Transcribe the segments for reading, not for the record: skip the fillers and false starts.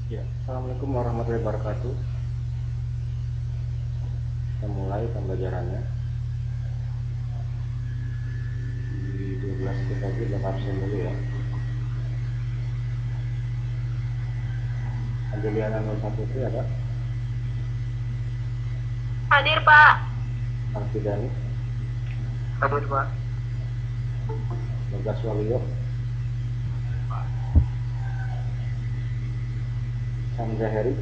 Ya, Assalamualaikum warahmatullahi wabarakatuh. Kita mulai pembelajarannya. Di 12 kita lagi udah absen dulu ya. Anjuliana 01 itu ada Hadir, Pak. Arfidani, Hadir, Pak. Bagas Walio, Sandra Heri,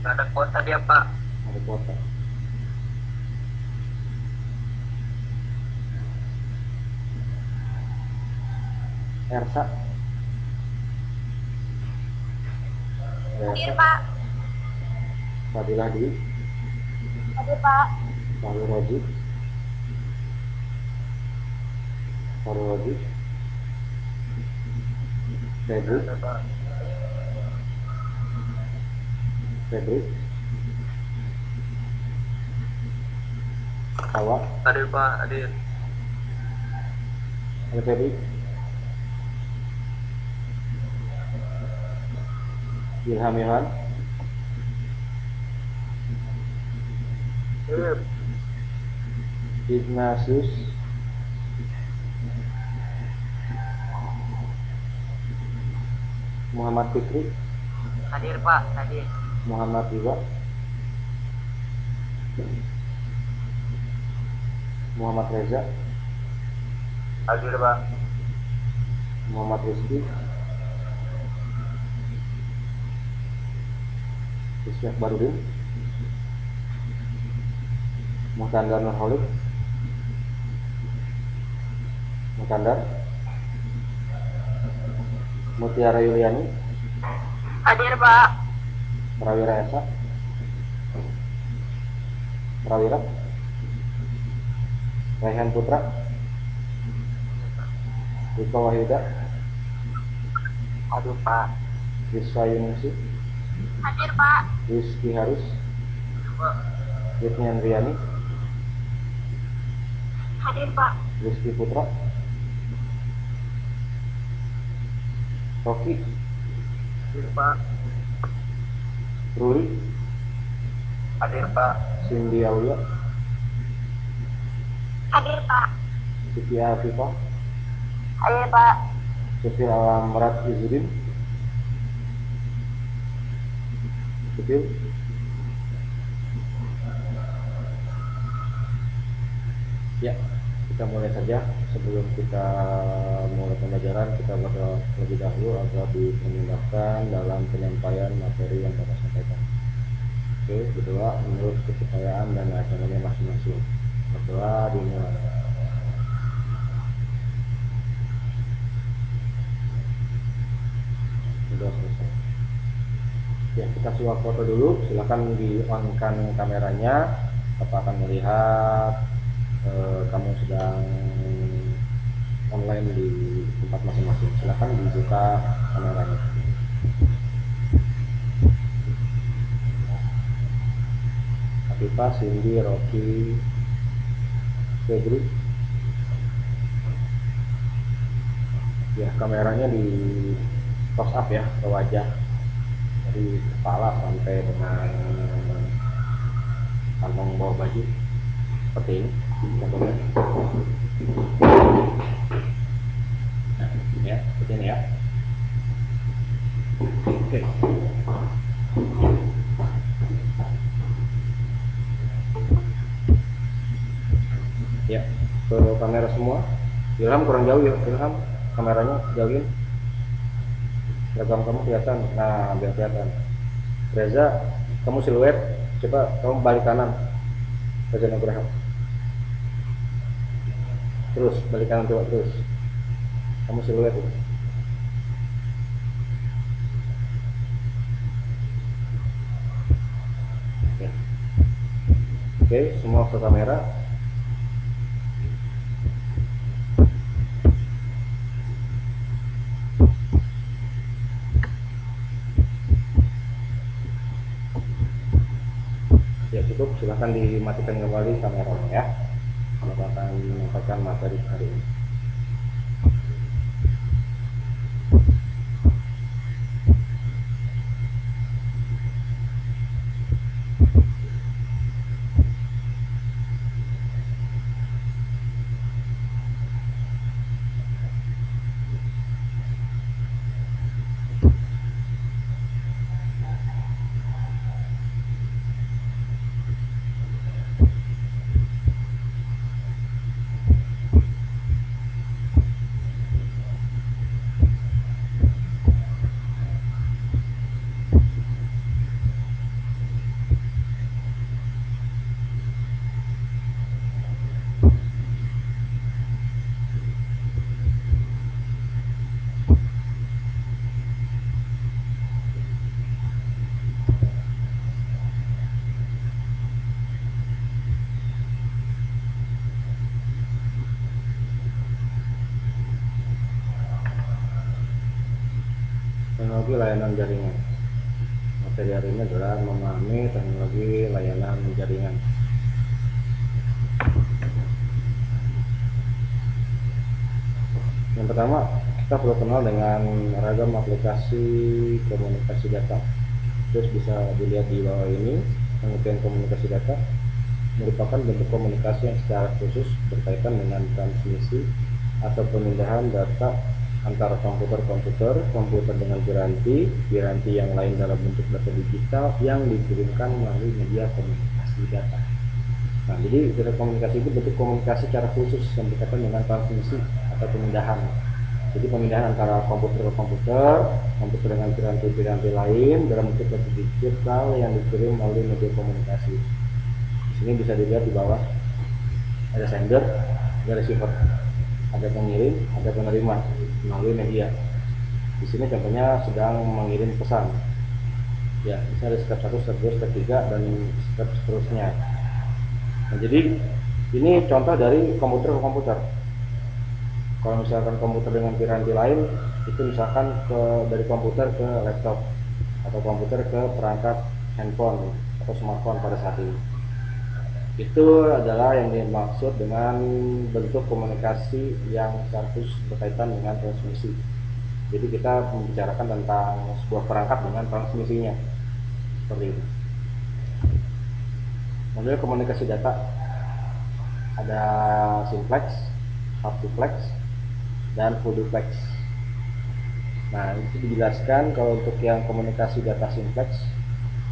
Nggak ada kuota dia, Pak. Hari Kota, Ersa, ada Hadir, Ersa, Pak. Fadilah Dwi, Hadir, Pak. Fahru Roji, Febri, Ada, Pak. Febri, Hawa, Hadir, Pak. Hadir. ada Febri, Ilham Yohan, Hadir. Ignatius, Muhammad Fikri, Hadir, Pak. Hadir. Muhammad Iwa, Muhammad Reza, Hadir, Pak. Muhammad Rizky, Isyak Barudin, Muhtandar Nurholik, Muhtandar, Mutiara Yuliani, Hadir, Pak. Prawira Esa, Prawira, Raihan Putra, Riko Wahyuda, Hadir, Pak. Rizwa Yunusi, Hadir, Pak. Rizky Harus, Pak. Ritnian Riani, Hadir, Pak. Rizky Putra, Rocky, Hadir, Pak. Ruli, Hadir, Pak. Cindy Aulia, Hadir, Pak. Siti Afifah, Hadir, Pak. Sufil Alamrat Izudin, Sufil, ya, kita mulai saja. Sebelum kita mulai pembelajaran, kita bakal lebih dahulu agar dipermudahkan dalam penyampaian materi yang kita sampaikan. Oke, berdoa menurut kepercayaan dan acaranya masing-masing. Berdoa dimulai. Sudah selesai. Ya, kita suap foto dulu. Silakan di-on-kan kameranya. Bapak akan melihat kamu sedang online di tempat masing-masing. Silakan dibuka kameranya. Afifah, Cindy, Rocky, Febri. Ya, kameranya di close up ya ke wajah, dari kepala sampai dengan kantong bawah baju seperti ini contohnya. Nah, ya seperti ini ya. Oke. Ya, ke kamera semua. Ilham kurang jauh ya, Ilham kameranya jauhin. Seragam kamu kelihatan. Nah, biar kelihatan. Reza, kamu siluet. Coba kamu balik kanan. Reza Nugraha. Terus balik kanan, coba terus. Kamu siluet itu. Oke, semua ke kamera. Ya cukup, silahkan dimatikan kembali kameranya ya. Kita akan menyampaikan materi hari ini. Teknologi layanan jaringan. Materi hari ini adalah memahami teknologi layanan jaringan. Yang pertama, kita perlu kenal dengan ragam aplikasi komunikasi data. Terus bisa dilihat di bawah ini, pengertian komunikasi data merupakan bentuk komunikasi yang secara khusus berkaitan dengan transmisi atau pemindahan data antara komputer dengan piranti yang lain dalam bentuk data digital yang dikirimkan melalui media komunikasi data. Nah, jadi data komunikasi itu bentuk komunikasi secara khusus yang berkaitan dengan transmisi atau pemindahan. Jadi pemindahan antara komputer ke komputer dengan piranti lain dalam bentuk data digital yang dikirim melalui media komunikasi. Di sini bisa dilihat di bawah ada sender, ada receiver, ada pengirim, ada penerima melalui media. Di sini contohnya sedang mengirim pesan. Ya, bisa ada step 1, step 2, step 3 dan step seterusnya. Nah, jadi ini contoh dari komputer ke komputer. Kalau misalkan komputer dengan piranti lain, itu misalkan dari komputer ke laptop atau komputer ke perangkat handphone atau smartphone pada saat ini. Itu adalah yang dimaksud dengan bentuk komunikasi yang status berkaitan dengan transmisi. Jadi kita membicarakan tentang sebuah perangkat dengan transmisinya, seperti itu. Model komunikasi data ada simplex, half duplex, dan full duplex. Nah, itu dijelaskan kalau untuk yang komunikasi data simplex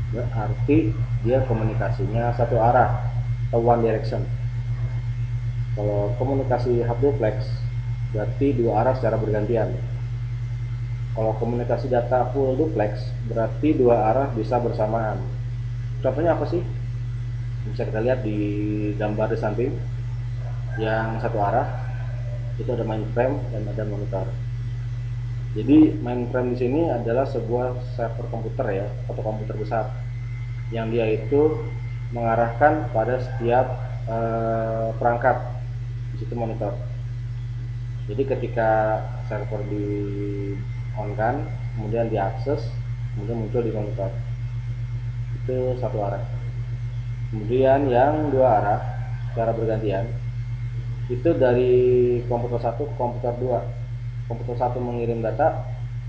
berarti dia komunikasinya satu arah atau one direction. Kalau komunikasi half duplex berarti dua arah secara bergantian. Kalau komunikasi data full duplex berarti dua arah bisa bersamaan. Contohnya apa sih? Bisa kita lihat di gambar di samping. Yang satu arah itu ada mainframe dan ada monitor. Jadi mainframe di sini adalah sebuah server komputer ya, atau komputer besar yang dia itu mengarahkan pada setiap perangkat. Di situ monitor. Jadi ketika server di on kan, kemudian diakses, kemudian muncul di monitor. Itu satu arah. Kemudian yang dua arah secara bergantian itu dari komputer 1 ke komputer 2. Komputer 1 mengirim data,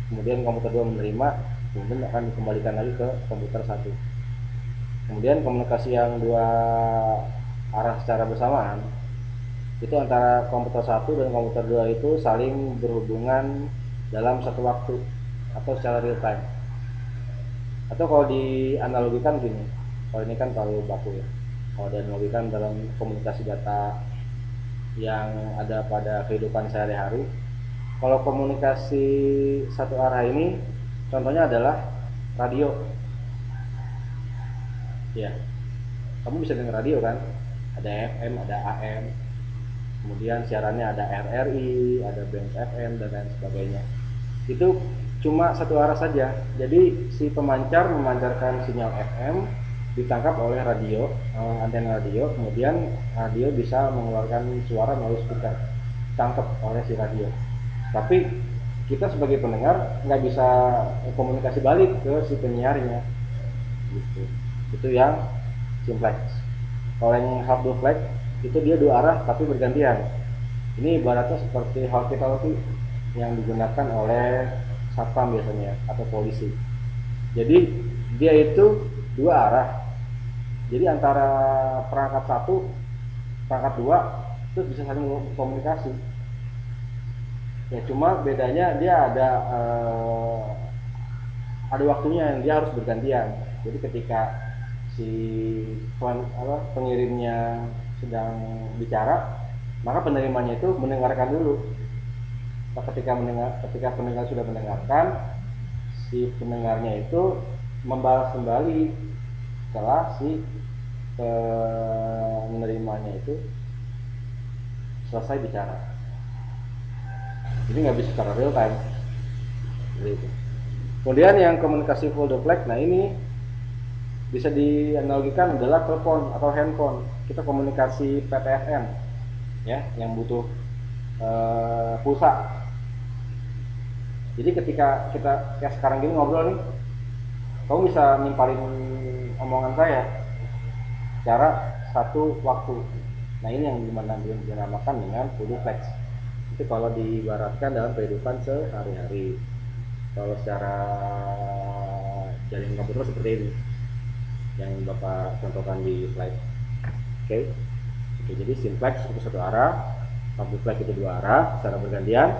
kemudian komputer 2 menerima, kemudian akan dikembalikan lagi ke komputer 1. Kemudian komunikasi yang dua arah secara bersamaan itu antara komputer 1 dan komputer 2 itu saling berhubungan dalam satu waktu atau secara real time. Atau kalau dianalogikan gini, kalau ini kan terlalu baku ya, kalau dianalogikan dalam komunikasi data yang ada pada kehidupan sehari-hari, kalau komunikasi satu arah ini contohnya adalah radio ya, kamu bisa dengar radio kan, ada FM, ada AM, kemudian siarannya ada RRI, ada Band FM dan lain sebagainya. Itu cuma satu arah saja. Jadi si pemancar memancarkan sinyal FM ditangkap oleh radio, antena radio, kemudian radio bisa mengeluarkan suara melalui speaker, tangkap oleh si radio. Tapi kita sebagai pendengar nggak bisa komunikasi balik ke si penyiarnya, gitu. Itu yang simplex. Kalau yang half duplex itu dia dua arah tapi bergantian. Ini ibaratnya seperti walkie talkie. yang digunakan oleh satpam biasanya atau polisi. Jadi dia itu dua arah. Jadi antara perangkat satu, perangkat dua itu bisa saling komunikasi. Ya cuma bedanya dia ada waktunya yang dia harus bergantian. Jadi ketika si pengirimnya sedang bicara, maka penerimanya itu mendengarkan dulu. Nah, ketika pendengar sudah mendengarkan, si pendengarnya itu membalas kembali setelah si penerimanya itu selesai bicara. Jadi nggak bisa secara real time. Gitu. Kemudian yang komunikasi full duplex, nah ini bisa dianalogikan adalah telepon atau handphone. Kita komunikasi PTSN, ya, yang butuh pulsa. Jadi ketika kita kayak sekarang gini ngobrol nih, kamu bisa nimpalin omongan saya secara satu waktu. Nah ini yang dinamakan dengan full duplex. Itu kalau diibaratkan dalam kehidupan sehari-hari. Kalau secara jaringan komputer seperti ini yang Bapak contohkan di slide. Oke. Jadi simplex itu satu arah, duplex itu dua arah secara bergantian,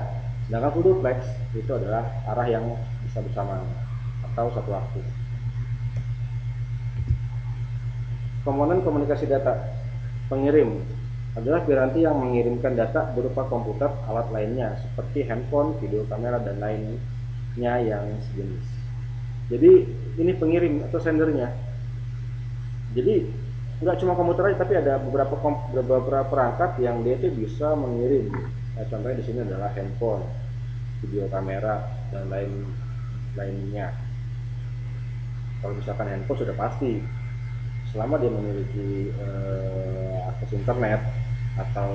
sedangkan full duplex itu adalah arah yang bisa bersamaan atau satu waktu. Komponen komunikasi data pengirim adalah piranti yang mengirimkan data berupa komputer, alat lainnya seperti handphone, video kamera, dan lainnya yang sejenis. Jadi ini pengirim atau sendernya. Jadi nggak cuma komputer aja, tapi ada beberapa perangkat yang dia itu bisa mengirim. Nah, contohnya di sini adalah handphone, video kamera, dan lainnya. Kalau misalkan handphone sudah pasti, selama dia memiliki akses internet atau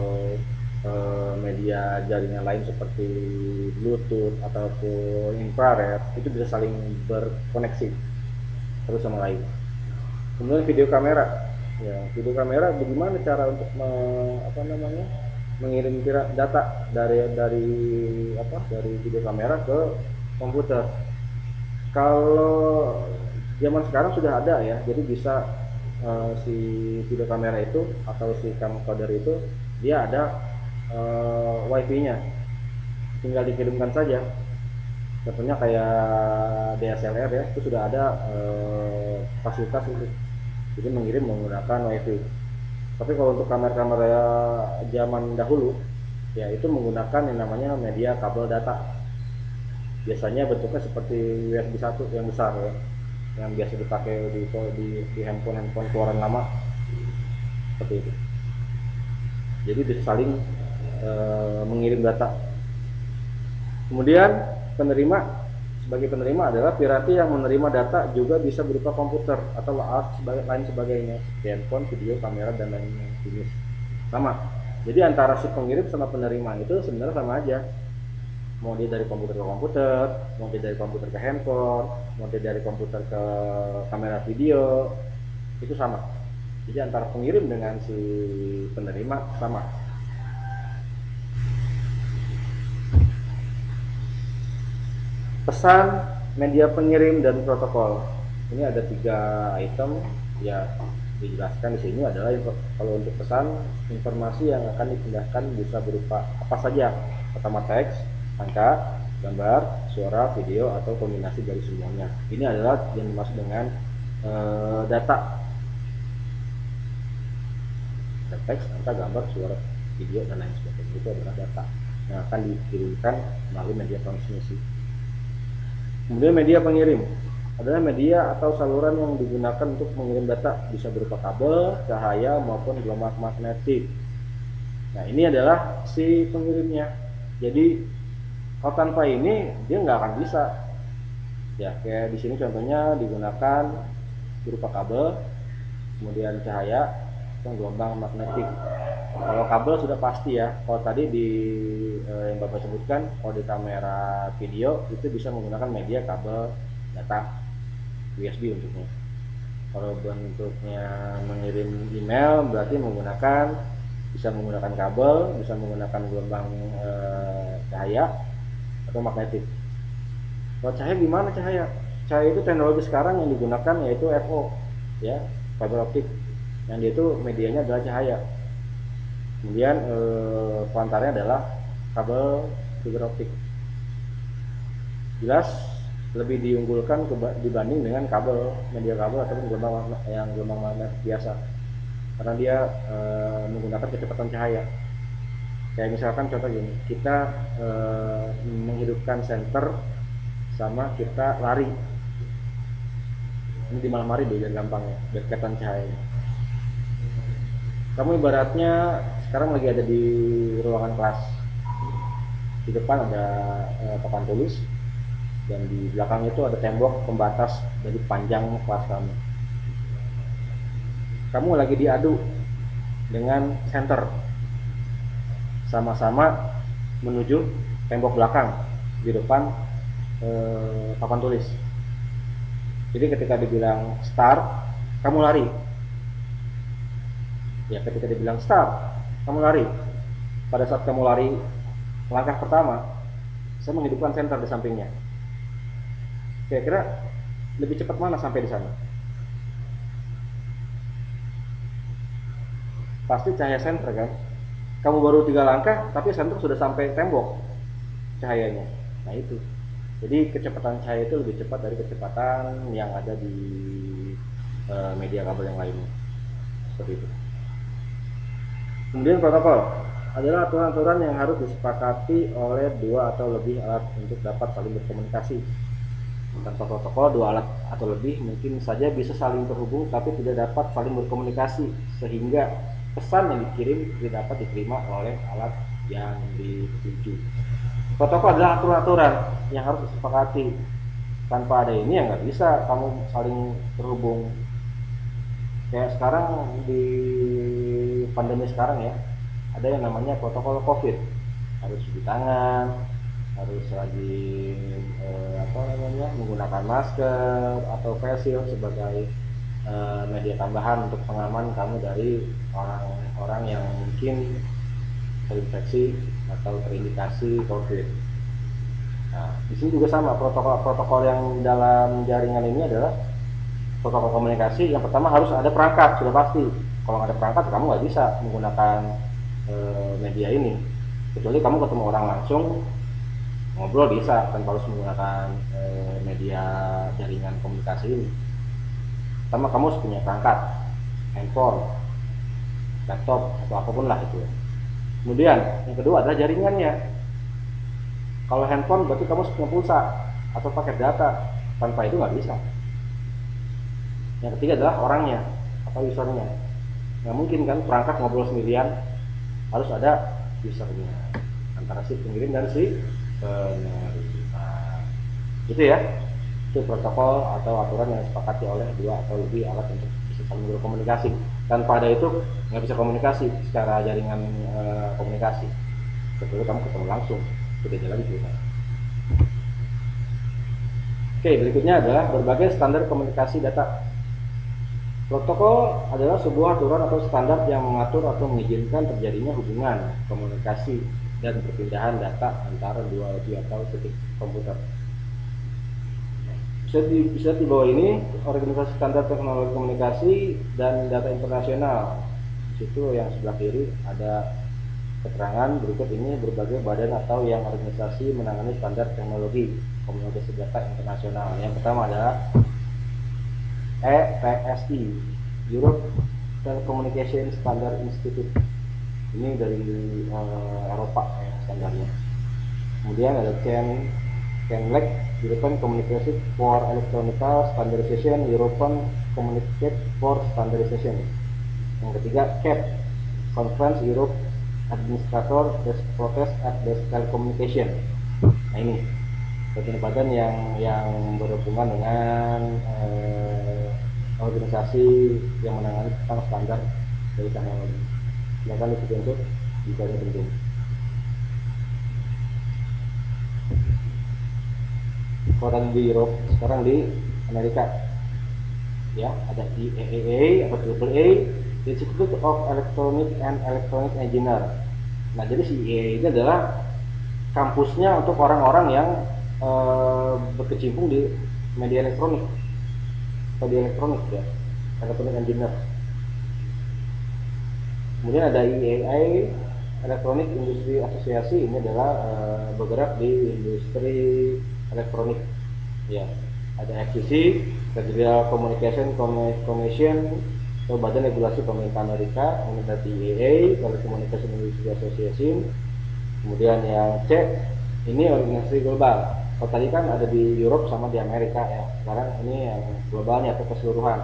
media jaringan lain seperti Bluetooth ataupun infrared, itu bisa saling berkoneksi satu sama lain. Kemudian video kamera, ya video kamera bagaimana cara untuk mengirim data dari video kamera ke komputer. Kalau zaman sekarang sudah ada ya, jadi bisa si video kamera itu atau si camcorder itu dia ada wifi-nya, tinggal dikirimkan saja. Contohnya kayak DSLR ya, itu sudah ada fasilitas itu, jadi mengirim menggunakan wifi. Tapi kalau untuk kamera-kamera zaman dahulu ya itu menggunakan yang namanya media kabel data, biasanya bentuknya seperti USB 1 yang besar ya, yang biasa dipakai di handphone keluaran lama seperti itu. Jadi bisa saling mengirim data. Kemudian sebagai penerima adalah piranti yang menerima data, juga bisa berupa komputer atau lain sebagainya, handphone, video, kamera, dan lainnya jenis. Sama. Jadi antara si pengirim sama penerima itu sebenarnya sama aja. Mau dia dari komputer ke komputer, mau dia dari komputer ke handphone, mau dia dari komputer ke kamera video, itu sama. Jadi antara pengirim dengan si penerima sama. Pesan, media pengirim, dan protokol. Ini ada 3 item ya, dijelaskan di sini adalah kalau untuk pesan, informasi yang akan dipindahkan bisa berupa apa saja. Pertama teks, angka, gambar, suara, video, atau kombinasi dari semuanya. Ini adalah yang dimaksud dengan data. Ada teks, angka, gambar, suara, video, dan lain sebagainya. Itu adalah data yang akan dikirimkan melalui media transmisi. Kemudian media pengirim adalah media atau saluran yang digunakan untuk mengirim data, bisa berupa kabel, cahaya, maupun gelombang magnetik. Nah ini adalah si pengirimnya. Jadi kalau tanpa ini dia nggak akan bisa. Ya kayak di sini contohnya digunakan berupa kabel, kemudian cahaya, dan gelombang magnetik. Kalau kabel sudah pasti ya. Kalau tadi yang Bapak sebutkan, kalau di kamera video itu bisa menggunakan media kabel data USB untuknya. Kalau bentuknya mengirim email berarti bisa menggunakan kabel, bisa menggunakan gelombang cahaya, atau magnetik. Kalau cahaya gimana cahaya? Cahaya itu teknologi sekarang yang digunakan yaitu FO, ya, fiber optik. Yang dia itu medianya adalah cahaya. Kemudian pelantarnya adalah kabel fiber optik. Jelas lebih diunggulkan dibanding dengan media kabel ataupun gelombang magnetik biasa, karena dia menggunakan kecepatan cahaya. Kayak misalkan contoh gini, kita menghidupkan senter sama kita lari. Ini di malam hari biar gampang ya, biar kelihatan cahayanya. Kamu ibaratnya sekarang lagi ada di ruangan kelas. Di depan ada papan tulis, dan di belakang itu ada tembok pembatas dari panjang kelas kamu. Kamu lagi diadu dengan center, sama-sama menuju tembok belakang di depan papan tulis. Jadi ketika dibilang start, kamu lari. Ya, ketika dibilang start, kamu lari. Pada saat kamu lari langkah pertama, saya menghidupkan senter di sampingnya. Kira-kira lebih cepat mana sampai di sana? Pasti cahaya senter kan? Kamu baru 3 langkah, tapi senter sudah sampai tembok cahayanya. Nah itu. Jadi kecepatan cahaya itu lebih cepat dari kecepatan yang ada di media kabel yang lainnya. Seperti itu. Kemudian protokol adalah aturan-aturan yang harus disepakati oleh 2 atau lebih alat untuk dapat saling berkomunikasi. Tanpa protokol, 2 alat atau lebih mungkin saja bisa saling terhubung tapi tidak dapat saling berkomunikasi, sehingga pesan yang dikirim tidak dapat diterima oleh alat yang dituju. Protokol adalah aturan-aturan yang harus disepakati. Tanpa ada ini ya nggak bisa kamu saling terhubung. Kayak sekarang di pandemi sekarang ya, ada yang namanya protokol COVID. Harus cuci tangan, harus rajin menggunakan masker atau face shield sebagai media tambahan untuk pengaman kamu dari orang-orang yang mungkin terinfeksi atau terindikasi COVID. Nah, di sini juga sama, protokol yang dalam jaringan ini adalah protokol komunikasi. Yang pertama harus ada perangkat, sudah pasti. Kalau nggak ada perangkat, kamu nggak bisa menggunakan media ini. Kecuali kamu ketemu orang langsung, ngobrol bisa tanpa harus menggunakan media jaringan komunikasi ini. Pertama kamu harus punya perangkat, handphone, laptop atau apapun lah itu. Kemudian yang kedua adalah jaringannya. Kalau handphone berarti kamu harus punya pulsa atau paket data. Tanpa itu nggak bisa. Yang ketiga adalah orangnya atau usernya. Nggak mungkin kan perangkat ngobrol sendirian, harus ada usernya antara si pengirim dan si penerima. Itu ya, itu protokol atau aturan yang disepakati oleh 2 atau lebih alat untuk bisa saling berkomunikasi. Tanpa ada itu nggak bisa komunikasi secara jaringan komunikasi. Kecuali kamu ketemu langsung, sudah jalan cerita. Oke, berikutnya adalah berbagai standar komunikasi data. Protokol adalah sebuah aturan atau standar yang mengatur atau mengizinkan terjadinya hubungan, komunikasi, dan perpindahan data antara 2 lebih atau titik komputer. Bisa di bawah ini organisasi standar teknologi komunikasi dan data internasional. Di situ yang sebelah kiri ada keterangan berikut ini berbagai badan atau yang organisasi menangani standar teknologi komunikasi data internasional. Yang pertama adalah ETSI, Europe Telecommunication Standard Institute. Ini dari Eropa ya standarnya. Kemudian ada CNELEC, European Communication for Electronical Standardization, European Communicate for Standardization. Yang ketiga CAP, Conference Europe Administrator Desk Protest at Desk Telecommunication. Nah ini badan-badan yang berhubungan dengan organisasi yang menangani tentang standar dari teknologi. Silakan ikuti untuk detailnya penting. Kalau tadi di Eropa, sekarang di Amerika, ya ada IEEE atau AAA, Institute of Electronic and Electronic Engineer. Nah jadi si IEEE ini adalah kampusnya untuk orang-orang yang berkecimpung di media elektronik atau di elektronik ya, elektronik engineer. Kemudian ada IAI, Electronic Industry Association, ini adalah bergerak di industri elektronik ya. Ada FCC, Federal Communication Commission atau Badan Regulasi Pemerintah Amerika. Kemudian ada IAA, Telecommunication Industry Association. Kemudian yang C, ini organisasi global. Kalau tadi kan ada di Europe sama di Amerika ya, sekarang ini yang globalnya atau keseluruhan.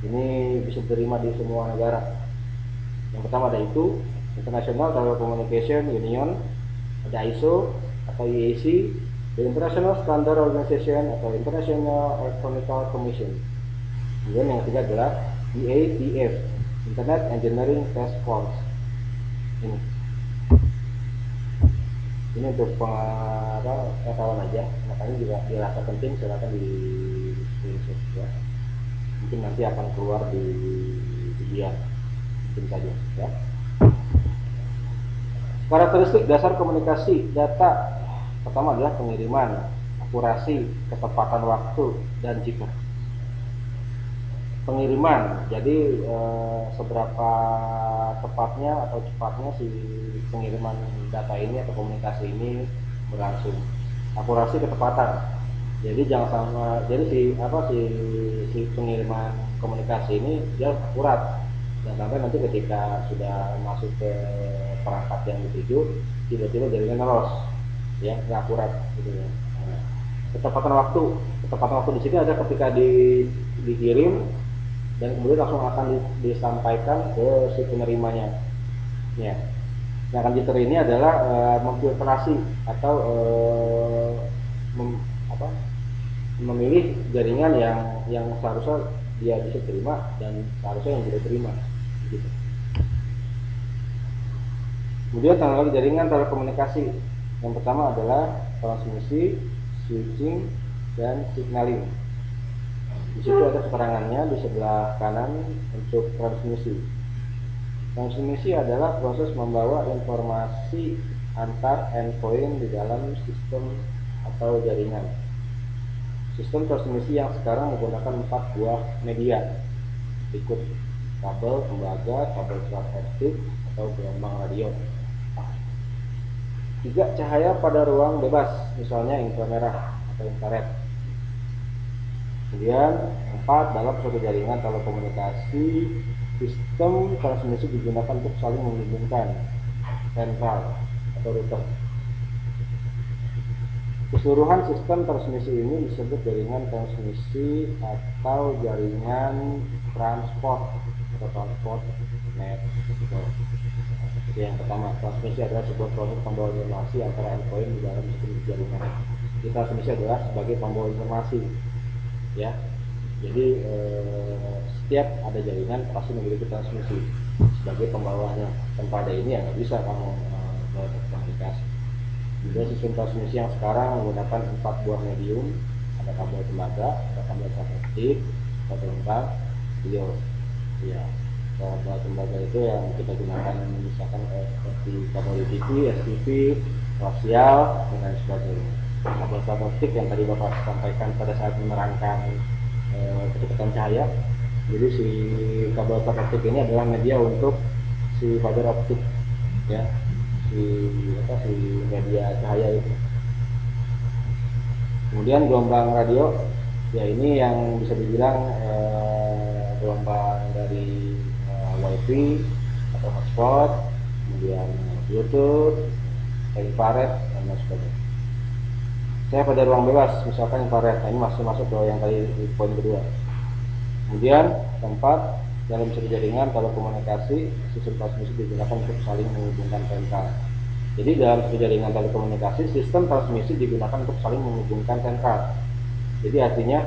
Ini bisa diterima di semua negara. Yang pertama ada itu International Telecommunication Union, ada ISO atau IEC, the International Standard Organization atau International Electronic Commission. Kemudian yang ketiga adalah IATF, Internet Engineering Task Force. Ini untuk pengetahuan aja, makanya juga dirasa penting, silakan di screenshot ya. Mungkin nanti akan keluar di video, mungkin saja ya. Karakteristik dasar komunikasi data pertama adalah pengiriman, akurasi, ketepatan waktu, dan jika. Pengiriman, jadi seberapa tepatnya atau cepatnya si pengiriman data ini atau komunikasi ini berlangsung. Akurasi, ketepatan, jadi jangan sama, jadi si pengiriman komunikasi ini dia akurat, dan sampai nanti ketika sudah masuk ke perangkat yang dituju tiba-tiba jaringan loss ya, nggak akurat gitu ya. Nah, ketepatan waktu di sini ada ketika dikirim dan kemudian langsung akan disampaikan ke si penerimanya ya. Yang komputer ini adalah memfiltrasi atau memilih jaringan yang seharusnya dia bisa terima dan seharusnya yang tidak terima gitu. Kemudian teknologi jaringan telekomunikasi yang pertama adalah transmisi, switching, dan signaling. Di situ ada keterangannya di sebelah kanan untuk transmisi. Transmisi adalah proses membawa informasi antar endpoint di dalam sistem atau jaringan. Sistem transmisi yang sekarang menggunakan 4 buah media berikut: kabel tembaga, kabel serat optik, atau gelombang radio. 3. Cahaya pada ruang bebas, misalnya inframerah atau infrared. Kemudian 4. Dalam suatu jaringan telekomunikasi, sistem transmisi digunakan untuk saling menghubungkan sentral atau router. Keseluruhan sistem transmisi ini disebut jaringan transmisi atau jaringan transport atau transport network. Jadi yang pertama, transmisi adalah sebuah proses pembawa informasi antara endpoint di dalam sistem jaringan. Jadi transmisi adalah sebagai pembawa informasi ya. Jadi setiap ada jaringan pasti memiliki transmisi sebagai pembawanya. Tanpa ada ini ya nggak bisa kamu berkomunikasi. Juga sistem transmisi yang sekarang menggunakan 4 buah medium, ada kabel tembaga, ada kabel optik, kabel lembang, radio. Ya, kabel tembaga itu yang kita gunakan misalkan seperti kabel TV, STV, rasial, dan lain sebagainya. Kabel optik yang tadi Bapak sampaikan pada saat menerangkan kecepatan cahaya. Jadi si kabel optik ini adalah media untuk si fiber optik ya. Si media cahaya itu. Kemudian gelombang radio ya, ini yang bisa dibilang gelombang dari wifi atau hotspot, kemudian bluetooth, infrared, dan lain sebagainya. Saya pada ruang bebas misalkan infrared, nah ini masuk ke yang tadi di poin kedua. Kemudian keempat, dalam satu jaringan telekomunikasi, sistem transmisi digunakan untuk saling menghubungkan sentral. Jadi dalam satu jaringan telekomunikasi, sistem transmisi digunakan untuk saling menghubungkan sentral. Jadi artinya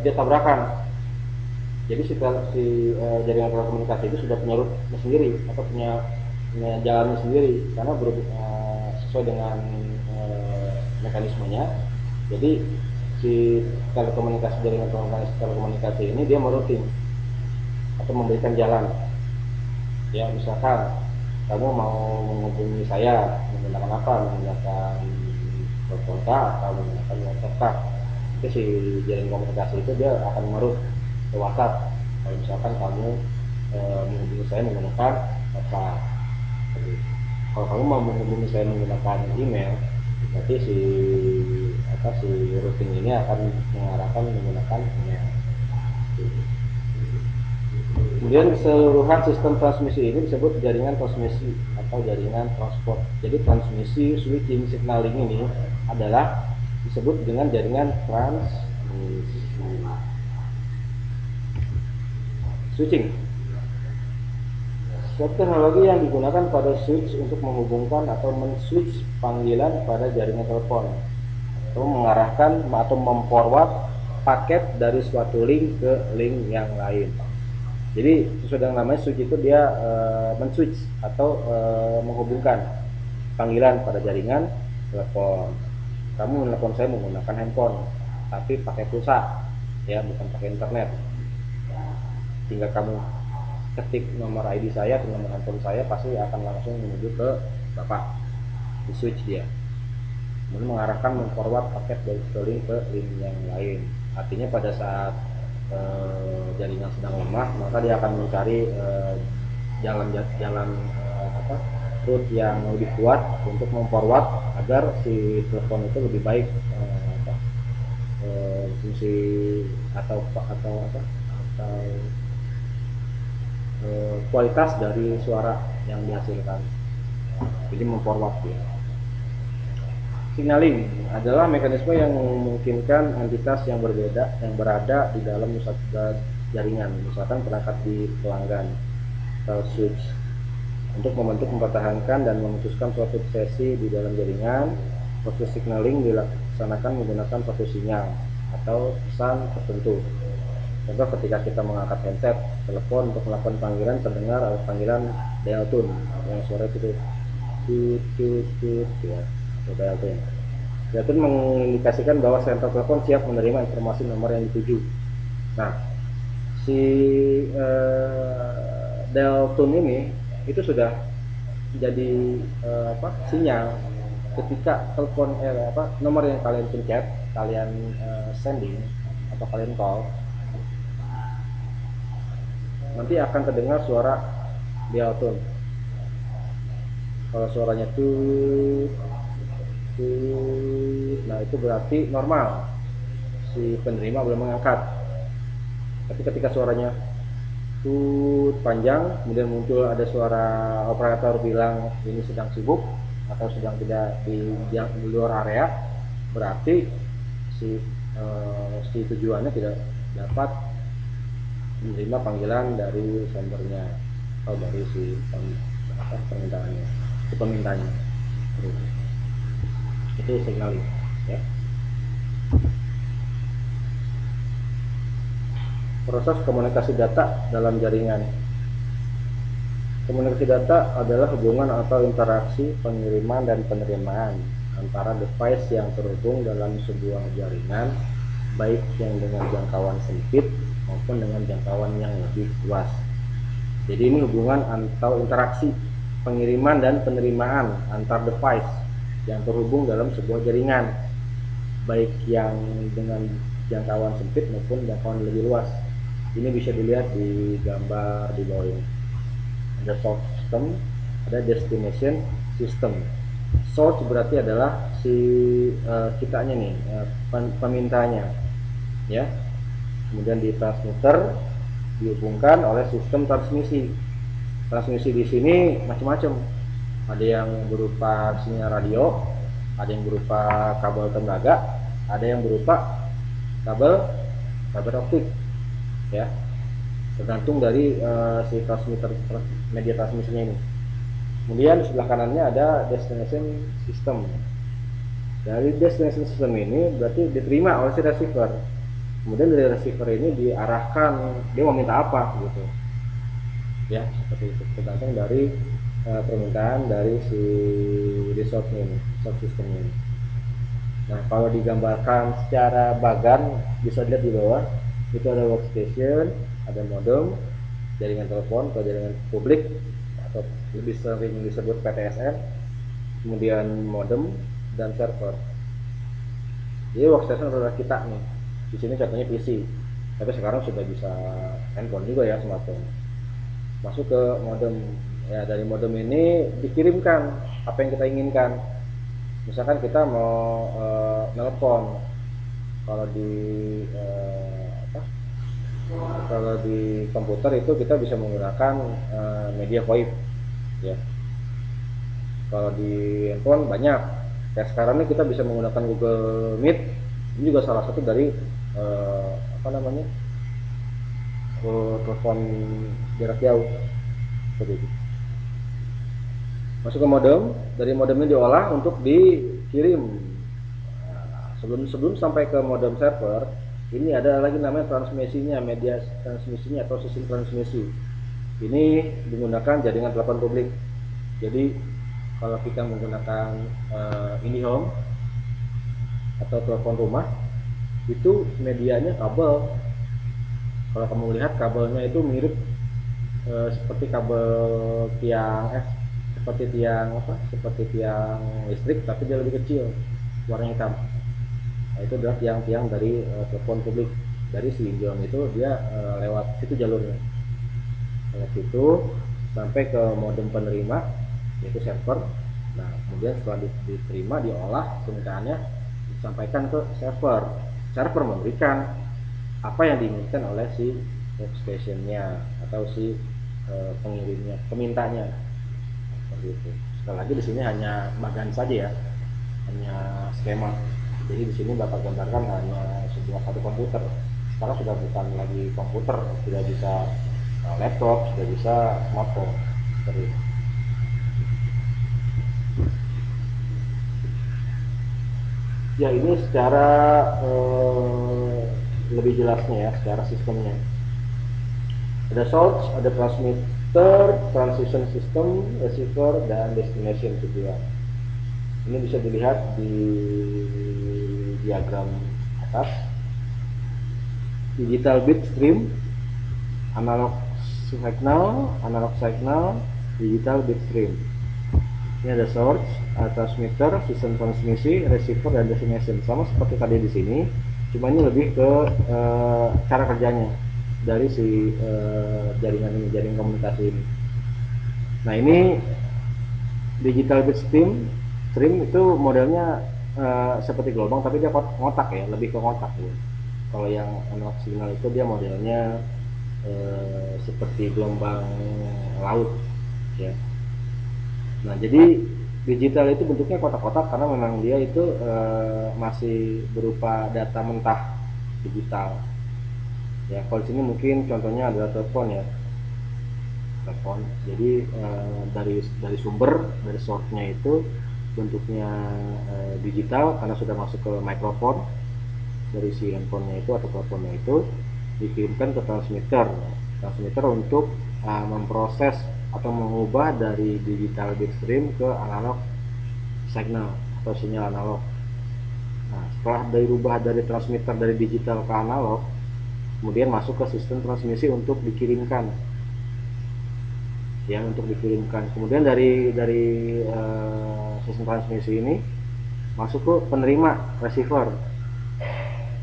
dia tabrakan. Jadi si jaringan telekomunikasi itu sudah punya rute sendiri atau punya jalannya sendiri karena sesuai dengan mekanismenya. Jadi si jaringan telekomunikasi ini dia merouting atau memberikan jalan ya. Misalkan kamu mau menghubungi saya menggunakan apa, menggunakan telepon kah atau menggunakan WhatsApp kah. Itu si jaring komunikasi itu dia akan merut ke WhatsApp kalau misalkan kamu menghubungi saya menggunakan WhatsApp. Jadi, kalau kamu mau menghubungi saya menggunakan email, berarti si routing ini akan mengarahkan menggunakan email. Kemudian keseluruhan sistem transmisi ini disebut jaringan transmisi atau jaringan transport. Jadi transmisi switching signaling ini adalah disebut dengan jaringan transmisi switching. Suatu teknologi yang digunakan pada switch untuk menghubungkan atau men-switch panggilan pada jaringan telepon, atau mengarahkan atau memforward paket dari suatu link ke link yang lain. Jadi sesuai dengan namanya switch itu dia men-switch atau menghubungkan panggilan pada jaringan telepon. Kamu menelpon saya menggunakan handphone, tapi pakai pulsa, ya bukan pakai internet. Tinggal kamu ketik nomor ID saya atau nomor handphone saya, pasti akan langsung menuju ke Bapak di switch dia. Kemudian mengarahkan memforward paket dari satu link ke link yang lain. Artinya pada saat jaringan sedang lemah, maka dia akan mencari jalan route yang lebih kuat untuk memforward agar si telepon itu lebih baik fungsi atau kualitas dari suara yang dihasilkan. Jadi memforward dia. Signaling adalah mekanisme yang memungkinkan entitas yang berbeda yang berada di dalam jaringan, misalkan perangkat di pelanggan atau switch, untuk membentuk, mempertahankan, dan memutuskan suatu sesi di dalam jaringan. Proses signaling dilaksanakan menggunakan suatu sinyal atau pesan tertentu. Contoh ketika kita mengangkat handset telepon untuk melakukan panggilan, terdengar panggilan dial tone yang suara itu tut ya, atau dial tone. Dial tone mengindikasikan bahwa senter telepon siap menerima informasi nomor yang dituju. Nah, si dial tone ini itu sudah jadi sinyal ketika telepon nomor yang kalian pencet, kalian sending atau kalian call, nanti akan terdengar suara dial tone. Kalau suaranya tuh, nah itu berarti normal, si penerima belum mengangkat. Tapi ketika suaranya tut panjang, kemudian muncul ada suara operator bilang ini sedang sibuk atau sedang tidak di luar area, berarti si tujuannya tidak dapat menerima panggilan dari sendernya atau dari si permintaannya, si pemintanya. Itu signaling, ya. Proses komunikasi data dalam jaringan. Komunikasi data adalah hubungan atau interaksi pengiriman dan penerimaan antara device yang terhubung dalam sebuah jaringan, baik yang dengan jangkauan sempit maupun dengan jangkauan yang lebih luas. Jadi ini hubungan atau interaksi pengiriman dan penerimaan antar device yang terhubung dalam sebuah jaringan, baik yang dengan jangkauan sempit maupun jangkauan lebih luas. Ini bisa dilihat di gambar di bawah ini. Ada source system, ada destination system. Source berarti adalah si kitanya nih, pemintanya, ya. Kemudian di transmitter dihubungkan oleh sistem transmisi. Transmisi di sini macam-macam. Ada yang berupa sinyal radio, ada yang berupa kabel tembaga, ada yang berupa kabel optik, ya. Tergantung dari si transmitter media transmisinya ini. Kemudian di sebelah kanannya ada destination system. Dari destination system ini berarti diterima oleh si receiver. Kemudian dari receiver ini diarahkan dia mau minta apa gitu, ya, seperti itu, tergantung dari permintaan dari si source system ini. Nah, kalau digambarkan secara bagan bisa dilihat di bawah, itu ada workstation, ada modem, jaringan telepon atau jaringan publik laptop, lebih sering disebut PTSN, kemudian modem dan server. Jadi workstation adalah kita nih. Di sini contohnya PC, tapi sekarang sudah bisa handphone juga ya, smartphone. Masuk ke modem, ya dari modem ini dikirimkan apa yang kita inginkan. Misalkan kita mau nelpon, kalau di apa, kalau di komputer itu kita bisa menggunakan media VoIP ya. Kalau di handphone banyak, kayak sekarang ini kita bisa menggunakan Google Meet, ini juga salah satu dari apa namanya, telepon jarak jauh seperti itu. Masuk ke modem, dari modemnya diolah untuk dikirim. Nah, sebelum sampai ke modem server, ini ada lagi namanya transmisinya, media transmisinya atau sistem transmisi. Ini menggunakan jaringan telepon publik. Jadi kalau kita menggunakan IndiHome atau telepon rumah, itu medianya kabel. Kalau kamu lihat kabelnya itu mirip seperti kabel tiang seperti tiang apa? Seperti tiang listrik, tapi dia lebih kecil, warna hitam. Nah, itu adalah tiang-tiang dari telepon publik. Dari si Indion itu dia lewat situ jalurnya. Lewat situ sampai ke modem penerima, yaitu server. Nah, kemudian setelah diterima, diolah permintaannya, disampaikan ke server. Server memberikan apa yang diinginkan oleh si workstation-nya atau si pengirimnya, pemintanya. Seperti itu. Sekali lagi di sini hanya bagan saja ya, hanya skema. Jadi di sini Bapak gambarkan hanya sebuah satu komputer. Sekarang sudah bukan lagi komputer, sudah bisa laptop, sudah bisa smartphone. Seperti itu. Ya, ini secara lebih jelasnya ya, secara sistemnya. Ada source, ada transmitter, transition system, receiver, dan destination tujuan. Ini bisa dilihat di diagram atas. Digital bit stream, analog signal, digital bit stream. Ini ada source, transmitter, sistem transmisi, receiver, dan destination. Sama seperti tadi di sini, cuma ini lebih ke cara kerjanya dari si jaringan ini, jaringan komunikasi ini. Nah, ini digital bit stream itu modelnya seperti gelombang, tapi dia ngotak ya, lebih ke ngotak ya. Kalau yang analog signal itu dia modelnya seperti gelombang laut ya. Nah, jadi digital itu bentuknya kotak-kotak karena memang dia itu masih berupa data mentah digital. Ya, kalau di sini mungkin contohnya adalah telepon ya. Telepon. Jadi dari sumber, dari source-nya itu bentuknya digital karena sudah masuk ke mikrofon dari si handphonenya itu atau teleponnya itu, dikirimkan ke transmitter. Transmitter untuk memproses atau mengubah dari digital bit stream ke analog signal atau sinyal analog. Nah, setelah dirubah dari transmitter dari digital ke analog, kemudian masuk ke sistem transmisi untuk dikirimkan. Ya, untuk dikirimkan. Kemudian dari sistem transmisi ini masuk ke penerima receiver.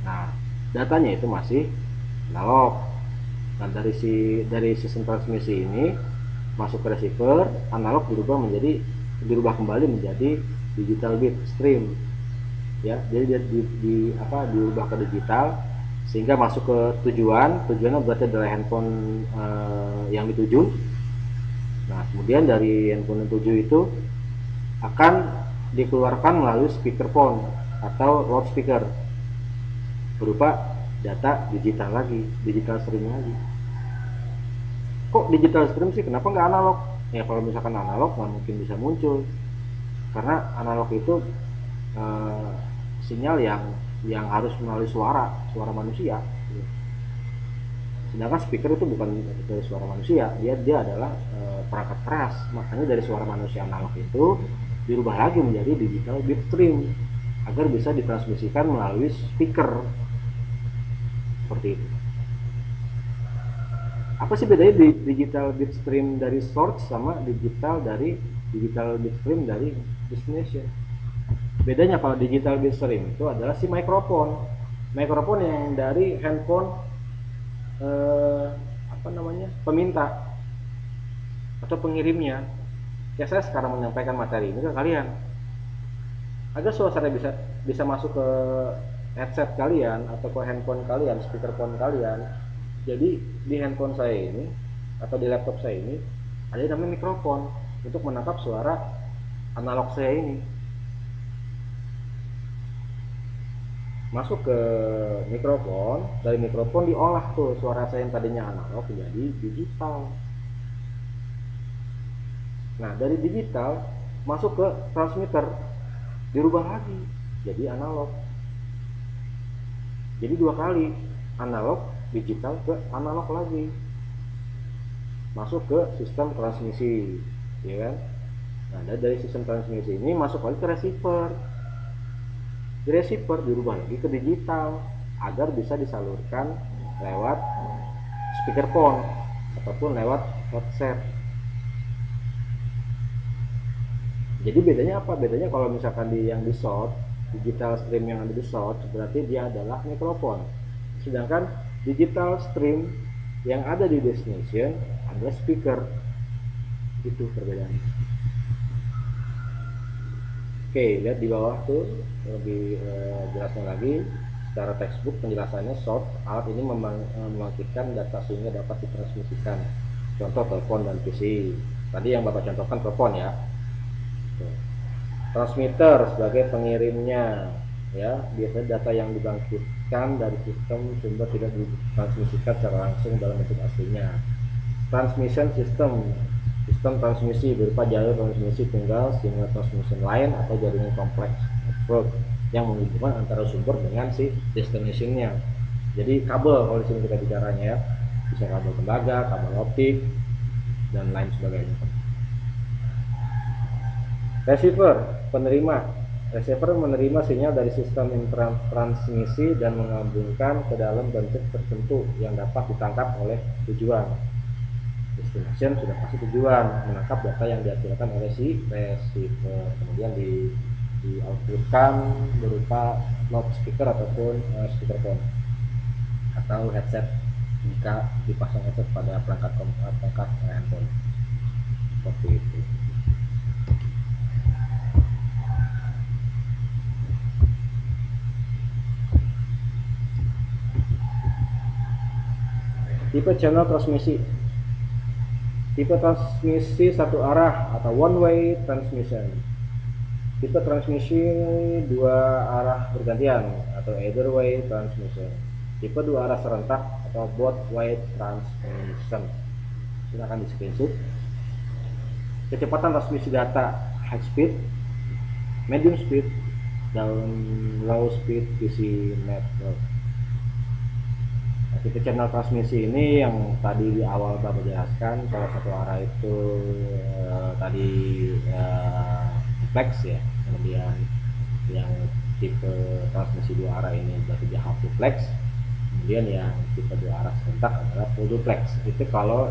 Nah, datanya itu masih analog. Nah, dari sistem transmisi ini masuk ke receiver, analog dirubah kembali menjadi digital bit stream. Ya, jadi dia diubah ke digital sehingga masuk ke tujuannya berarti adalah handphone yang dituju. Nah, kemudian dari handphone yang dituju itu akan dikeluarkan melalui speakerphone atau loudspeaker berupa data digital lagi, digital stream lagi. Kok digital stream sih, kenapa nggak analog? Ya, kalau misalkan analog nggak mungkin bisa muncul karena analog itu sinyal yang harus melalui suara manusia. Sedangkan speaker itu bukan dari suara manusia, dia adalah perangkat keras. Makanya dari suara manusia analog itu dirubah lagi menjadi digital bit stream agar bisa ditransmisikan melalui speaker seperti itu. Apa sih bedanya di digital bitstream dari source sama digital bitstream dari destination? Bedanya kalau digital bitstream itu adalah si mikrofon yang dari handphone apa namanya, peminta atau pengirimnya. Ya saya sekarang menyampaikan materi ini ke kalian agar suasana bisa bisa masuk ke headset kalian atau ke handphone kalian, speakerphone kalian. Jadi di handphone saya ini atau di laptop saya ini ada yang namanya mikrofon untuk menangkap suara analog saya ini masuk ke mikrofon. Dari mikrofon diolah tuh suara saya yang tadinya analog jadi digital. Nah dari digital masuk ke transmitter, dirubah lagi jadi analog. Jadi dua kali, analog digital ke analog lagi, masuk ke sistem transmisi, ya kan? Nah dari sistem transmisi ini masuk lagi ke receiver, di receiver dirubah lagi ke digital agar bisa disalurkan lewat speakerphone ataupun lewat headset. Jadi bedanya apa? Bedanya kalau misalkan yang di short, digital stream yang ada di short berarti dia adalah mikrofon. Sedangkan digital stream yang ada di destination adalah speaker. Itu perbedaannya. Oke, lihat di bawah tuh lebih jelasnya lagi. Secara textbook penjelasannya short, alat ini membangkitkan data sehingga dapat ditransmisikan. Contoh telepon dan PC. Tadi yang Bapak contohkan telepon ya. Transmitter sebagai pengirimnya, ya biasanya data yang dibangkitkan dari sistem sumber tidak ditransmisikan secara langsung dalam bentuk aslinya. Transmission system, sistem transmisi berupa jalur transmisi tunggal, sinyal transmission line atau jaringan kompleks network yang menghubungkan antara sumber dengan si destination-nya. Jadi kabel kalau di sini kita bicaranya ya, bisa kabel tembaga, kabel optik dan lain sebagainya. Receiver, penerima. Receiver menerima sinyal dari sistem transmisi dan mengambungkan ke dalam bentuk tertentu yang dapat ditangkap oleh tujuan. Destination sudah pasti tujuan, menangkap data yang dihasilkan oleh si receiver, kemudian di outputkan berupa loudspeaker ataupun speakerphone atau headset jika dipasang headset pada perangkat handphone. Seperti itu. Tipe channel transmisi. Tipe transmisi satu arah atau one way transmission. Tipe transmisi dua arah bergantian atau either way transmission. Tipe dua arah serentak atau both way transmission. Silakan di screenshot. Kecepatan transmisi data high speed, medium speed, dan low speed PC network. Tipe channel transmisi ini yang tadi di awal Bapak jelaskan, kalau satu arah itu tadi duplex ya, kemudian yang tipe transmisi dua arah ini berarti dia half duplex, kemudian yang tipe dua arah serentak adalah full duplex. Itu kalau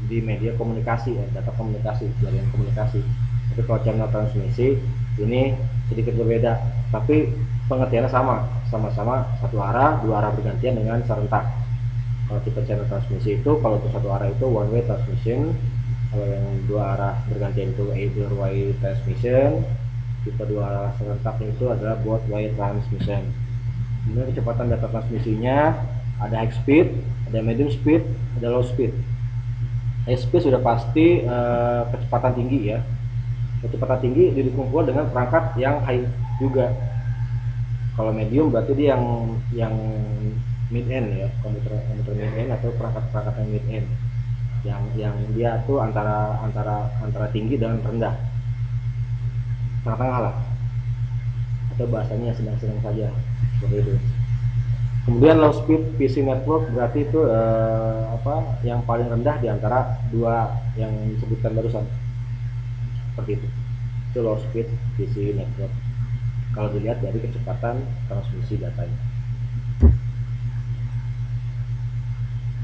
di media komunikasi ya, data komunikasi, jaringan komunikasi. Tapi kalau channel transmisi ini sedikit berbeda, tapi pengertiannya sama-sama satu arah, dua arah bergantian dengan serentak. Kalau tipe channel transmisi itu, kalau untuk satu arah itu one way transmission, kalau yang dua arah bergantian itu either way transmission, tipe dua arah serentak itu adalah both way transmission. Kemudian kecepatan data transmisinya ada high speed, ada medium speed, ada low speed. High speed sudah pasti kecepatan tinggi ya. Kecepatan tinggi didukung pula dengan perangkat yang high juga. Kalau medium berarti dia yang mid end ya, komputer mid end atau perangkat yang mid end, yang dia tuh antara tinggi dan rendah, tengah-tengah lah, atau bahasanya sedang-sedang saja, seperti itu. Kemudian low speed PC network berarti itu yang paling rendah di antara dua yang disebutkan barusan, seperti itu low speed PC network kalau dilihat dari kecepatan transmisi datanya.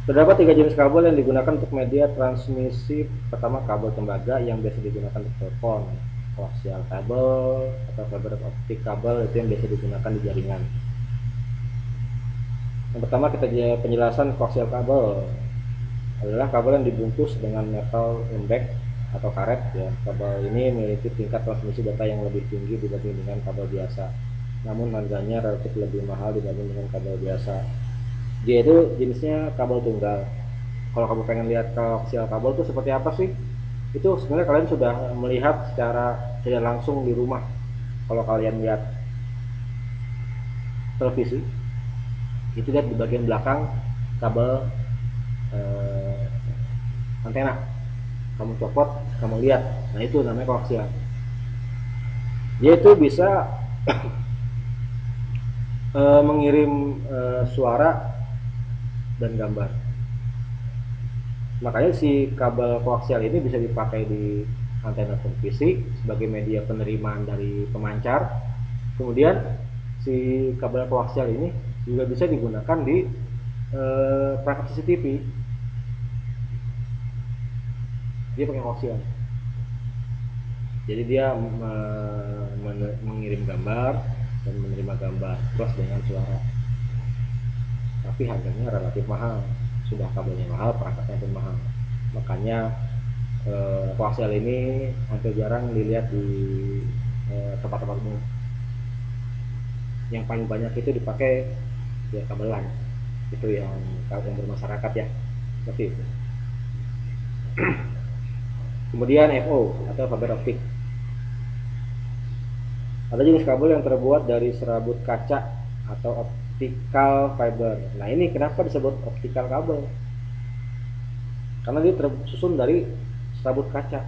Terdapat 3 jenis kabel yang digunakan untuk media transmisi. Pertama, kabel tembaga yang biasa digunakan untuk telepon, koaksial kabel atau fiber optik kabel itu yang biasa digunakan di jaringan. Yang pertama kita penjelasan koaksial kabel adalah kabel yang dibungkus dengan metal lembek atau karet ya. Kabel ini memiliki tingkat transmisi data yang lebih tinggi dibanding dengan kabel biasa. Namun harganya relatif lebih mahal dibanding dengan kabel biasa. Dia itu jenisnya kabel tunggal. Kalau kamu pengen lihat koaksial kabel itu seperti apa sih? Itu sebenarnya kalian sudah melihat secara tidak langsung di rumah. Kalau kalian lihat televisi, itu lihat di bagian belakang kabel antena. Kamu copot, kamu lihat. Nah, itu namanya koaksial. Dia itu bisa mengirim suara dan gambar. Makanya si kabel koaksial ini bisa dipakai di antena televisi sebagai media penerimaan dari pemancar. Kemudian si kabel koaksial ini juga bisa digunakan di perangkat CCTV. Dia pakai koaksial. Jadi dia mengirim gambar dan menerima gambar plus dengan suara. Tapi harganya relatif mahal. Sudah kabelnya mahal, perangkatnya pun mahal. Makanya koaksial ini hampir jarang dilihat di tempat-tempat umum. Yang paling banyak itu dipakai ya kabelan. Itu yang bermasyarakat ya. Seperti itu. Kemudian FO atau fiber optik. Ada jenis kabel yang terbuat dari serabut kaca atau optical fiber. Nah, ini kenapa disebut optical kabel? Karena dia tersusun dari serabut kaca.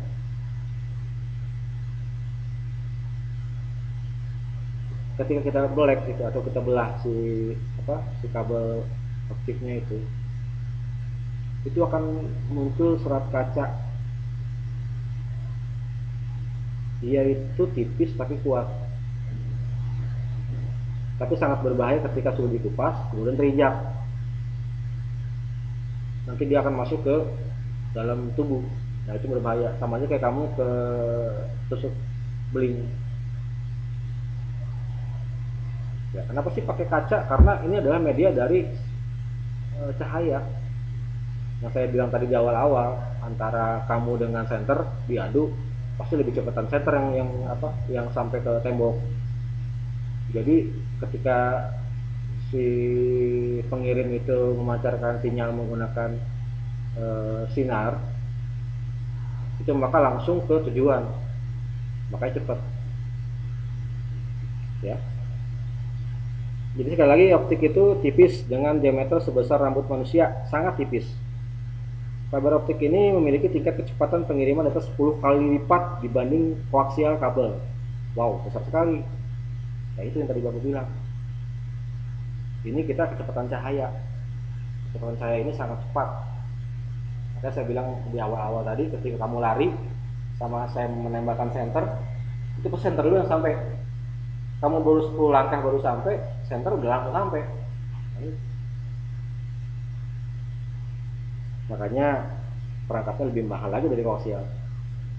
Ketika kita belek itu atau kita belah si kabel optiknya itu akan muncul serat kaca. Dia itu tipis tapi kuat. Tapi sangat berbahaya ketika sudah dikupas kemudian terinjak. Nanti dia akan masuk ke dalam tubuh. Nah, itu berbahaya. Sama aja kayak kamu ke tusuk beling. Ya, kenapa sih pakai kaca? Karena ini adalah media dari cahaya. Yang saya bilang tadi di awal-awal, antara kamu dengan senter diadu, pasti lebih cepatan senter yang sampai ke tembok. Jadi ketika si pengirim itu memancarkan sinyal menggunakan sinar, itu maka langsung ke tujuan, makanya cepat ya. Jadi sekali lagi, optik itu tipis dengan diameter sebesar rambut manusia, sangat tipis. Fiber optik ini memiliki tingkat kecepatan pengiriman data 10 kali lipat dibanding koaksial kabel. Wow, besar sekali. Nah, itu yang tadi Bapak bilang. Ini kita kecepatan cahaya. Kecepatan cahaya ini sangat cepat. Makanya saya bilang di awal-awal tadi, ketika kamu lari sama saya menembakkan senter, itu pas senter dulu yang sampai. Kamu baru 10 langkah baru sampai, senter udah langsung sampai. Makanya perangkatnya lebih mahal lagi dari koaksial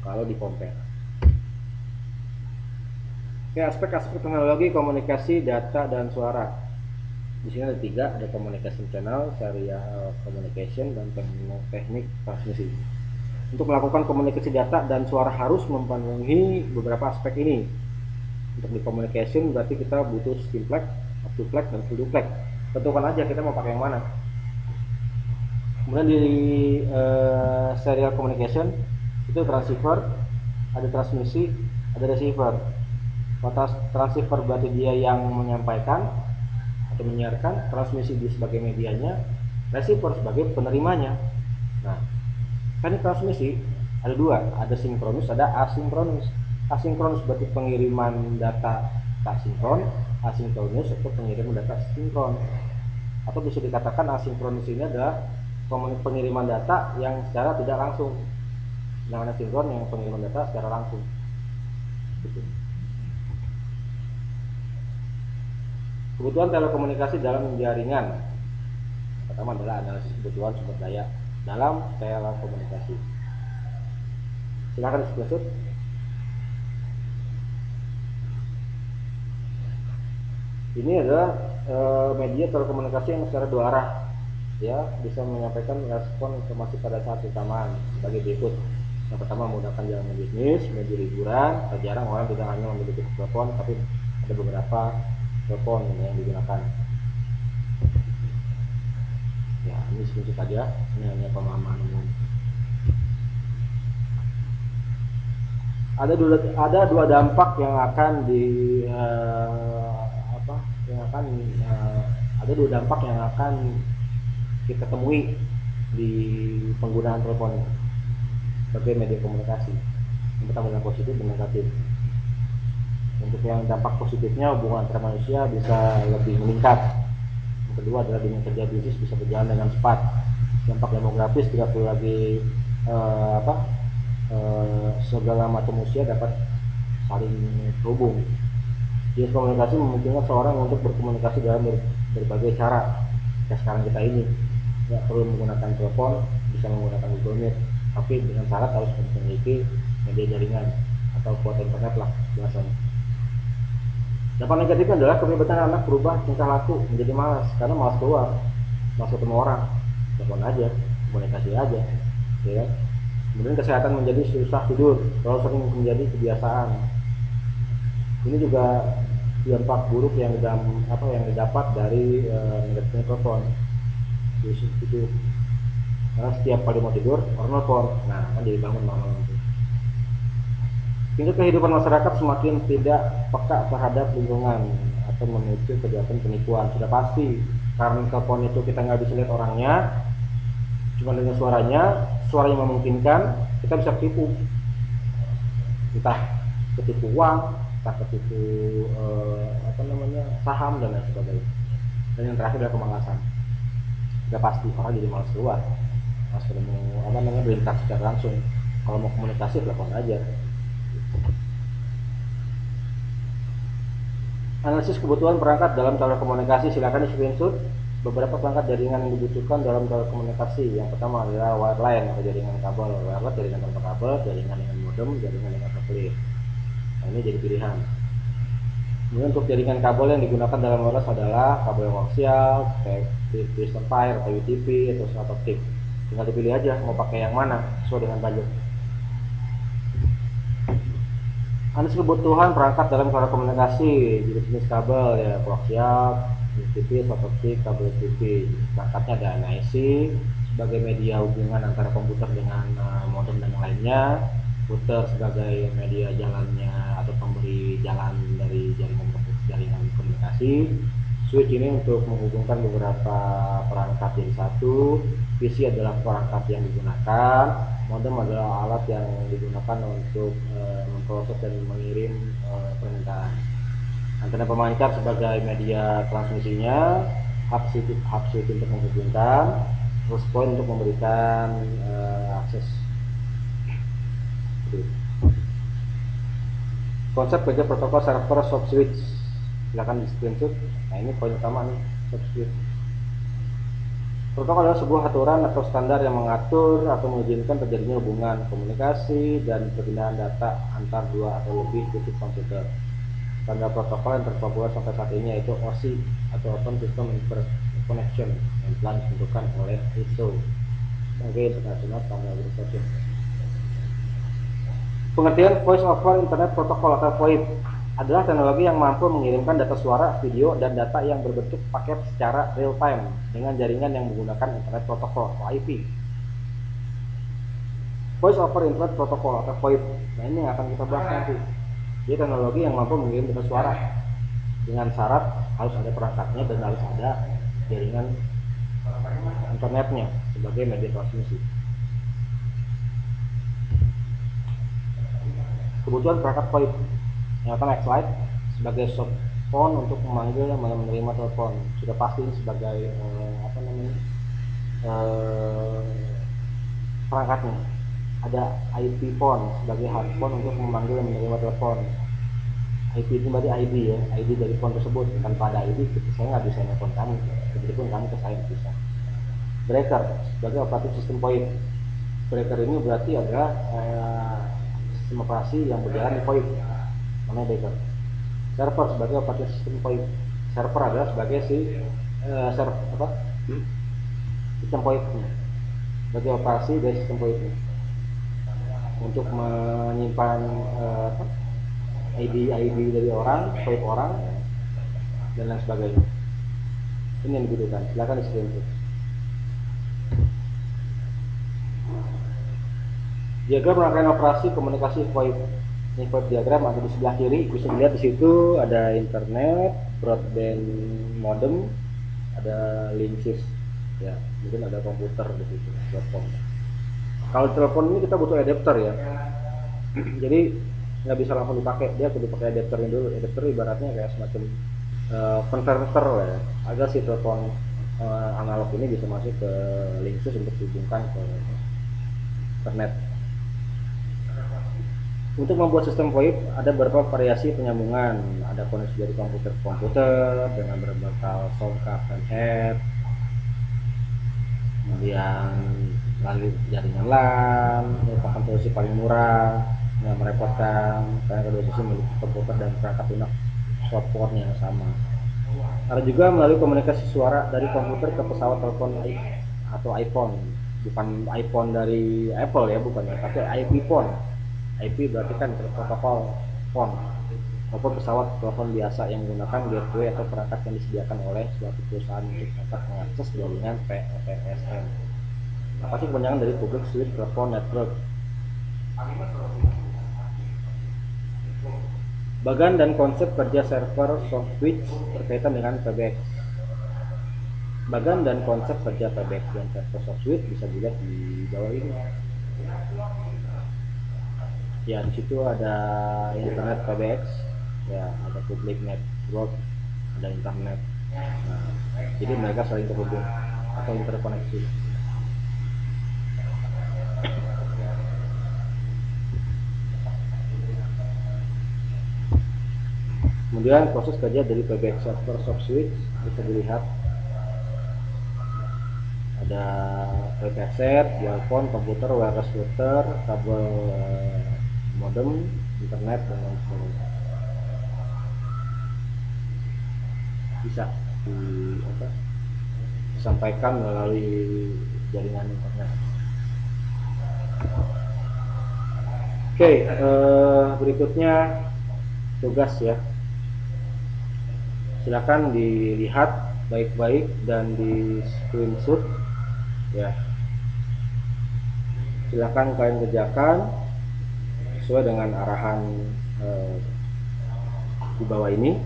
kalau di compare. Oke, aspek-aspek teknologi komunikasi data dan suara. Di sini ada 3, ada communication channel, serial communication, dan teknik transmisi. Untuk melakukan komunikasi data dan suara harus memenuhi beberapa aspek ini. Untuk di communication berarti kita butuh simplex, octuplex, dan full duplex. Tentukan aja kita mau pakai yang mana. Kemudian di serial communication itu transceiver, ada transmisi, ada receiver. Transceiver berarti dia yang menyampaikan atau menyiarkan, transmisi dia sebagai medianya, receiver sebagai penerimanya. Nah, teknik transmisi ada 2, ada sinkronus, ada asinkronus. Asinkronus berarti pengiriman data tak sinkron, asinkronus itu pengiriman data sinkron. Atau bisa dikatakan asinkronus ini adalah pengiriman data yang secara tidak langsung, sedangkan asinkron yang pengiriman data secara langsung. Kebutuhan telekomunikasi dalam jaringan. Pertama adalah analisis kebutuhan sumber daya dalam telekomunikasi. Silakan screenshot. Ini adalah media telekomunikasi yang secara dua arah, ya, bisa menyampaikan respon informasi pada saat bersamaan sebagai berikut. Yang pertama, menggunakan jalan bisnis, media hiburan. Jarang orang tidak hanya memiliki telepon, tapi ada beberapa telepon yang digunakan. Ya, ini sedikit saja. Ini hanya pemahaman umum. Ada dua dampak yang akan ada dua dampak yang akan kita temui di penggunaan telepon sebagai media komunikasi. Yang pertama yang positif dan negatif. Untuk yang dampak positifnya, hubungan antar manusia bisa lebih meningkat. Yang kedua adalah dunia kerja bisnis bisa berjalan dengan cepat. Dampak demografis tidak perlu lagi segala macam usia dapat saling terhubung. Jenis komunikasi memungkinkan seorang untuk berkomunikasi dalam berbagai cara. Kayak sekarang kita ini nggak perlu menggunakan telepon, bisa menggunakan Google Meet, tapi dengan syarat harus memiliki media jaringan atau kuota internet lah biasanya. Dampak negatifnya adalah kepribadian anak berubah tingkah laku menjadi malas, karena malas keluar, malas ketemu orang, telepon aja, komunikasi aja, ya. Kemudian kesehatan menjadi susah tidur, terlalu sering menjadi kebiasaan. Ini juga dampak buruk yang didapat dari negatifnya telepon. Itu karena setiap kali mau tidur orang telepon, nah kan jadi bangun malam. Tingkat kehidupan masyarakat semakin tidak peka terhadap lingkungan atau memicu kejahatan penipuan. Sudah pasti karena telepon itu kita nggak bisa lihat orangnya, cuma dengan suara yang memungkinkan kita bisa ketipu, entah ketipu uang, entah ketipu saham dan lain sebagainya. Dan yang terakhir adalah pemangkasan. Sudah pasti orang jadi malas keluar, malas ketemu berinteraksi secara langsung. Kalau mau komunikasi telepon aja. Analisis kebutuhan perangkat dalam telekomunikasi, silakan di screenshot beberapa perangkat jaringan yang dibutuhkan dalam telekomunikasi. Yang pertama adalah wireline atau jaringan kabel, wireless jaringan tanpa kabel, jaringan dengan modem, jaringan dengan satelit. Nah, ini jadi pilihan. Kemudian untuk jaringan kabel yang digunakan dalam wireless adalah kabel koaksial, Twisted Pair atau UTP atau Smart Optic. Tinggal dipilih aja mau pakai yang mana sesuai dengan budget. Analisis kebutuhan perangkat dalam telekomunikasi, jenis kabel ya koaksial, UTP, Smart Optic, kabel UTP. Perangkatnya ada NIC sebagai media hubungan antara komputer dengan modem dan yang lainnya, router sebagai media jalannya atau pemberi jalan dari jaringan komunikasi, switch ini untuk menghubungkan beberapa perangkat jadi satu, PC adalah perangkat yang digunakan, modem adalah alat yang digunakan untuk memproses dan mengirim permintaan. Antena pemancar sebagai media transmisinya, hub switch untuk menghubungkan, host point untuk memberikan akses. Konsep kerja protokol server soft switch, silakan di screenshot. Nah, ini poin utama nih, soft switch. Protokol adalah sebuah aturan atau standar yang mengatur atau mengizinkan terjadinya hubungan komunikasi dan perpindahan data antar dua atau lebih titik komputer. Standar protokol yang terpopuler sampai saat ini yaitu OSI atau Open System Interconnection yang telah ditentukan oleh ISO sebagai International Standard Organization. Pengertian Voice over Internet Protocol atau VoIP adalah teknologi yang mampu mengirimkan data suara, video, dan data yang berbentuk paket secara real time dengan jaringan yang menggunakan Internet Protocol atau IP. Voice over Internet Protocol atau VoIP, nah ini yang akan kita bahas nanti. Dia teknologi yang mampu mengirim data suara dengan syarat harus ada perangkatnya dan harus ada jaringan internetnya sebagai media transmisi. Kebutuhan perangkat VoIP yang akan X-Lite sebagai soft phone untuk memanggil dan menerima telepon. Sudah pasti sebagai perangkatnya. Ada IP phone sebagai hard phone untuk memanggil dan menerima telepon. IP itu berarti ID ya, ID dari phone tersebut. Tanpa ada ID saya nggak bisa telepon kamu, meskipun kamu ke saya bisa. breaker sebagai operating system VoIP. Breaker ini berarti adalah sistem operasi yang berjalan di VoIP, namanya breaker. Server sebagai operating system VoIP. Server adalah sebagai sistem VoIP-nya, sebagai operasi dari sistem VoIP-nya untuk menyimpan ID dari orang, VoIP orang, dan lain sebagainya. Ini yang dibutuhkan. Silakan di-screenshot. Diagram rangkaian operasi komunikasi VoIP. Ini VoIP diagram ada di sebelah kiri. Bisa dilihat di situ ada internet, broadband modem, ada Linksys. Ya, mungkin ada komputer di situ, telepon. Kalau telepon ini kita butuh adapter ya. Jadi nggak bisa langsung dipakai, dia perlu pakai adapternya dulu. Adapter ibaratnya kayak semacam converter lah ya, agar si telepon analog ini bisa masuk ke Linksys untuk dihubungkan ke internet. Untuk membuat sistem VoIP ada beberapa variasi penyambungan, ada koneksi dari komputer ke komputer dengan berbekal sound card dan head, kemudian melalui jaringan LAN, merupakan solusi paling murah, nggak merepotkan karena kedua sisi memiliki komputer dan perangkat lunak software-nya yang sama. Ada juga melalui komunikasi suara dari komputer ke pesawat telepon atau iPhone, bukan iPhone dari Apple ya, bukan ya, tapi IP phone. IP berarti kan protokol phone, maupun pesawat telepon biasa yang menggunakan gateway atau perangkat yang disediakan oleh suatu perusahaan untuk dapat mengakses jaringan PSTN. Apa sih kepanjangan dari Public Switch Telephone Network? Bagan dan konsep kerja server soft switch berkaitan dengan PBX. Bagan dan konsep kerja PBX dan server soft switch bisa dilihat di bawah ini. Ya, di situ ada internet PBX, ya ada public network, ada internet. Nah, jadi mereka saling terhubung atau interkoneksi. Kemudian proses kerja dari PBX server soft switch bisa dilihat. Ada VPN headset, earphone, komputer, wireless router, kabel modem, internet, dan lain sebagainya. Bisa disampaikan melalui jaringan internet. Oke, berikutnya tugas ya. Silakan dilihat baik-baik dan di screenshot ya. Silakan kalian kerjakan sesuai dengan arahan di bawah ini.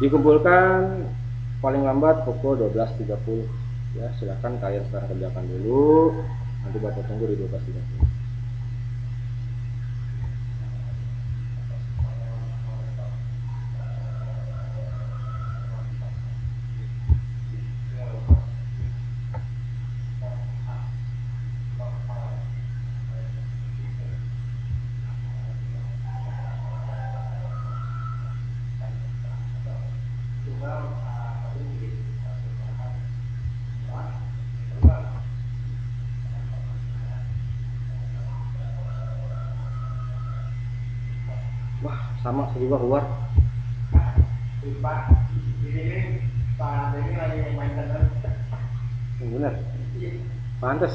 Dikumpulkan paling lambat pukul 12.30 ya. Silakan kalian sekarang kerjakan dulu, nanti Bapak tunggu di 12.30. Wah, sama saya juga keluar. Pak, ini Pak Denny lagi main tenan. Bener. Pantes.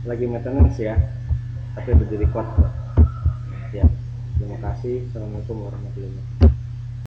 Lagi maintenance ya, tapi berdiri kuat. Ya, terima kasih. Assalamualaikum warahmatullahi wabarakatuh.